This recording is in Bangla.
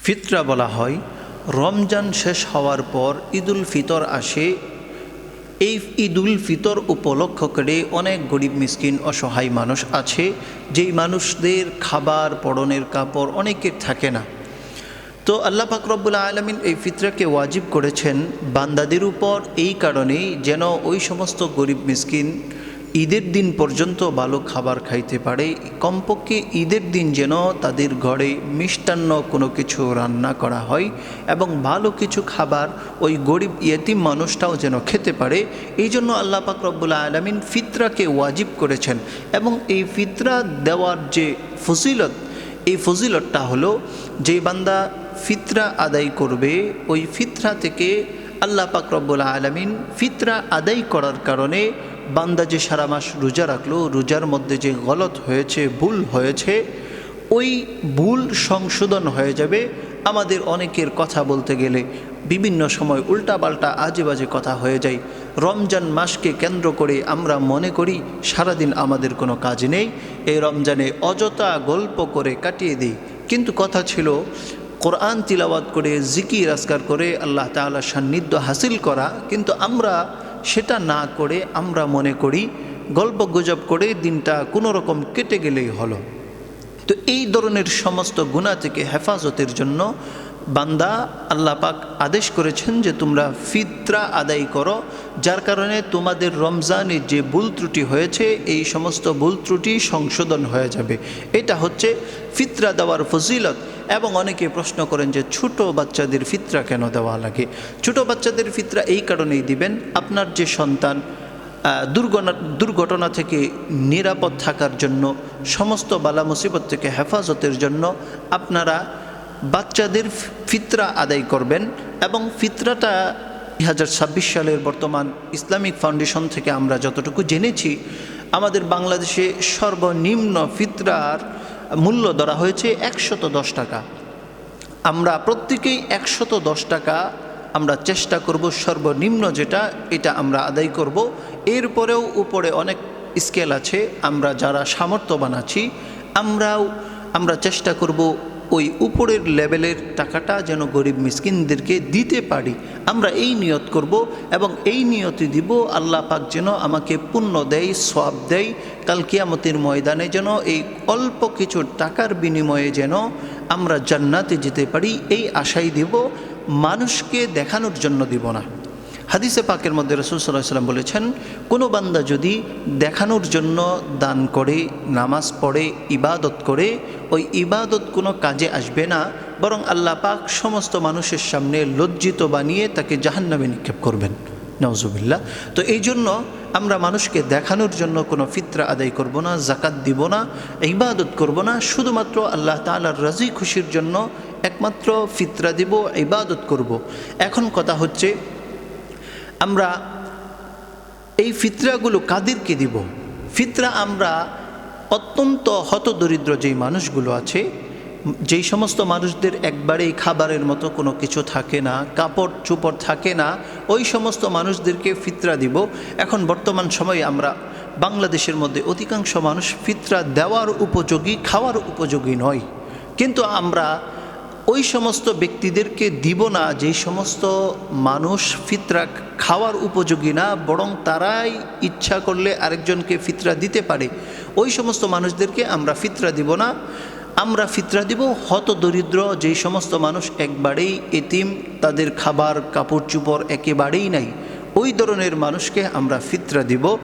ফিতরা বলা হয় রমজান শেষ হওয়ার পর ঈদুল ফিতর আসে। এই ঈদুল ফিতর উপলক্ষ করে অনেক গরিব মিসকিন অসহায় মানুষ আছে, যেই মানুষদের খাবার পরনের কাপড় অনেকের থাকে না। তো আল্লাহ পাক রব্বুল আলামিন এই ফিতরাকে ওয়াজিব করেছেন বান্দাদের উপর এই কারণেই যেন ওই সমস্ত গরিব মিসকিন ঈদের দিন পর্যন্ত ভালো খাবার খাইতে পারে। কমপক্ষে ঈদের দিন যেন তাদের ঘরে মিষ্টান্ন কোনো কিছু রান্না করা হয় এবং ভালো কিছু খাবার ওই গরিব ইয়েতিম মানুষটাও যেন খেতে পারে। এই জন্য আল্লাহ পাক রব্বুল আলামিন ফিতরাকে ওয়াজিব করেছেন। এবং এই ফিতরা দেওয়ার যে ফজিলত, এই ফজিলতটা হলো যে বান্দা ফিতরা আদায় করবে ওই ফিতরা থেকে আল্লাহ পাক রব্বুল আলামিন ফিতরা আদায় করার কারণে বান্দা যে সারা মাস রোজা রাখলো, রোজার মধ্যে যে গলত হয়েছে, ভুল হয়েছে, ওই ভুল সংশোধন হয়ে যাবে। আমাদের অনেকের কথা বলতে গেলে বিভিন্ন সময় উল্টাপাল্টা আজে বাজে কথা হয়ে যায়। রমজান মাসকে কেন্দ্র করে আমরা মনে করি সারাদিন আমাদের কোনো কাজ নেই, এই রমজানে অযথা গল্প করে কাটিয়ে দিই। কিন্তু কথা ছিল কোরআন তিলাওয়াত করে জিকির আজকার করে আল্লাহ তাআলার সান্নিধ্য হাসিল করা, কিন্তু আমরা সেটা না করে আমরা মনে করি গল্প গুজব করে দিনটা কোনো রকম কেটে গেলেই হলো। তো এই ধরনের সমস্ত গুনাহ থেকে হেফাজতের জন্য বান্দা আল্লাহ পাক আদেশ করেছেন যে তোমরা ফিতরা আদায় করো, যার কারণে তোমাদের রমজানে যে ভুল ত্রুটি হয়েছে এই সমস্ত ভুল ত্রুটি সংশোধন হয়ে যাবে। এটা হচ্ছে ফিতরা দেওয়ার ফজিলত। এবং অনেকে প্রশ্ন করেন যে ছোট বাচ্চাদের ফিতরা কেন দেওয়া লাগে? ছোট বাচ্চাদের ফিতরা এই কারণেই দিবেন, আপনার যে সন্তান দুর্ঘটনা থেকে নিরাপদ থাকার জন্য, সমস্ত বালা মুসিবত থেকে হেফাজতের জন্য আপনারা বাচ্চাদের ফিতরা আদায় করবেন। এবং ফিতরাটা 2026 সালের বর্তমান ইসলামিক ফাউন্ডেশন থেকে আমরা যতটুকু জেনেছি, আমাদের বাংলাদেশে সর্বনিম্ন ফিতরার মূল্য ধরা হয়েছে 110 টাকা। আমরা প্রত্যেকেই 110 টাকা আমরা চেষ্টা করব সর্বনিম্ন যেটা, এটা আমরা আদায় করব। এরপরেও উপরে অনেক স্কেল আছে, আমরা যারা সামর্থ্যবান আছি আমরা চেষ্টা করব ওই উপরের লেভেলের টাকাটা যেন গরিব মিসকিনদেরকে দিতে পারি। আমরা এই নিয়ত করব এবং এই নিয়তে দিব আল্লাহ পাক যেন আমাকে পুণ্য দেয়, সওয়াব দেয়। কাল কিয়ামতের ময়দানে যেন এই অল্প কিছু টাকার বিনিময়ে যেন আমরা জান্নাতে যেতে পারি, এই আশাই দিব, মানুষকে দেখানোর জন্য দিব না। হাদিসে পাকের মধ্যে রাসূল সাল্লাল্লাহু আলাইহি ওয়াসাল্লাম বলেছেন, কোনো বান্দা যদি দেখানোর জন্য দান করে, নামাজ পড়ে, ইবাদত করে, ওই ইবাদত কোনো কাজে আসবে না, বরং আল্লাহ পাক সমস্ত মানুষের সামনে লজ্জিত বানিয়ে তাকে জাহান্নামে নিক্ষেপ করবেন। নাউজুবিল্লাহ। তো এই জন্য আমরা মানুষকে দেখানোর জন্য কোনো ফিতরা আদায় করব না, যাকাত দিব না, ইবাদত করব না, শুধুমাত্র আল্লাহ তাআলার রাজি খুশির জন্য একমাত্র ফিতরা দিব, ইবাদত করব। এখন কথা হচ্ছে আমরা এই ফিতরাগুলো কাদেরকে দিব? ফিতরা আমরা অত্যন্ত হতদরিদ্র যেই মানুষগুলো আছে, যেই সমস্ত মানুষদের একবারেই খাবারের মতো কোনো কিছু থাকে না, কাপড় চোপড় থাকে না, ওই সমস্ত মানুষদেরকে ফিতরা দিব। এখন বর্তমান সময়ে আমরা বাংলাদেশের মধ্যে অধিকাংশ মানুষ ফিতরা দেওয়ার উপযোগী, খাওয়ার উপযোগী নয়। কিন্তু আমরা ওই সমস্ত ব্যক্তিদেরকে দিব না যেই সমস্ত মানুষ ফিতরা খাওয়ার উপযোগী না, বরং তারাই ইচ্ছা করলে আরেকজনকে ফিতরা দিতে পারে। ওই সমস্ত মানুষদেরকে আমরা ফিতরা দিব না। আমরা ফিতরা দিব হতদরিদ্র যেই সমস্ত মানুষ একবারেই এতিম, তাদের খাবার কাপড় চোপড় একেবারেই নাই, ওই ধরনের মানুষকে আমরা ফিতরা দিব।